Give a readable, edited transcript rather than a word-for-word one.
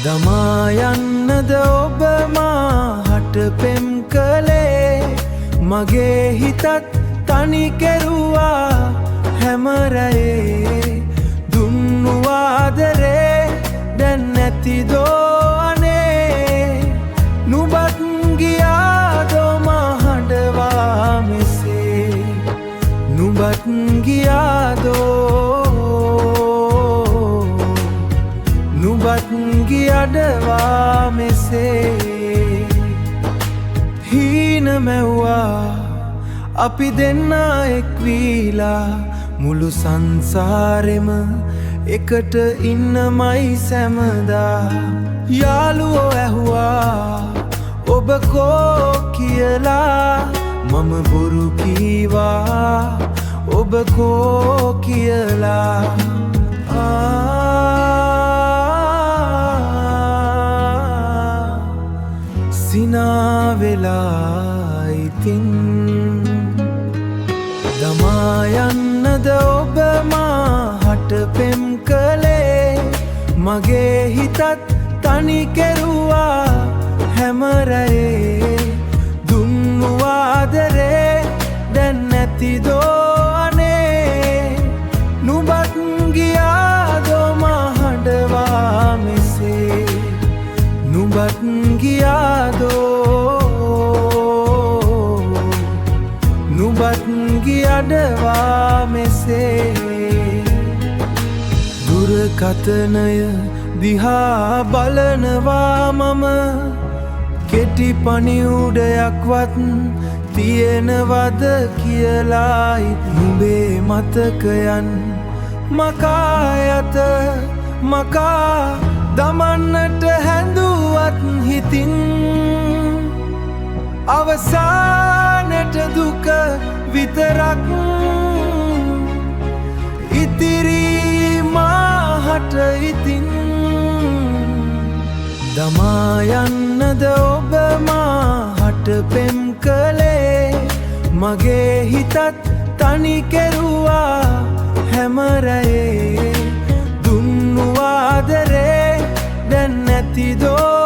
දමා යන්නද ඔබ මාහට පෙම් කළේ මගේ හිතත් තනි කෙරුවා හැම රැයේ දුන්නු ආදරේ දැන් නැතිදෝ අනේ නුඹත් ගියාදෝ මහඬවා මෙසේ නුඹත් ගියාදෝ නුඹත් ගියඩවා මෙසේ හීන මැව්වා අපි දෙන්නා එක්වීලා මුළු සංසාරෙම එකට ඉන්නමයි සැමදා යාළුවෝ ඇහුවා ඔබ කෝ කියලා මම බොරු කීවා ඔබ කෝ කියලා සිනා වෙලා ඉතින් දමා යන්නද ඔබ මාහට පෙම් කළේ මගේ හිතත් තනි කෙරුවා හැම රැයේ දුන්නු ආදරේ දැන් නැතිදෝ අනේ නුඹත් ගියාදෝ මහඬවා මෙසේ නුඹත් ගියාදෝ නුඹත් ගියඩවා මෙසේ දුරකථනය දිහා බලනවා මම කෙටි පණිවුඩයක්වත් තියෙනවද කියලායි නුඹේ මතකයන් මකා යත මකා දමන්නට හැඳුවත් හිතින් අවසානට දුක විතරක් ඉතිරි මාහට ඉතින් දමා යන්නද ඔබ මාහට පෙම් කළේ මගේ හිතත් තනි කෙරුවා හැම රැයේ දුන්නු ආදරේ දැන් නැතිදෝ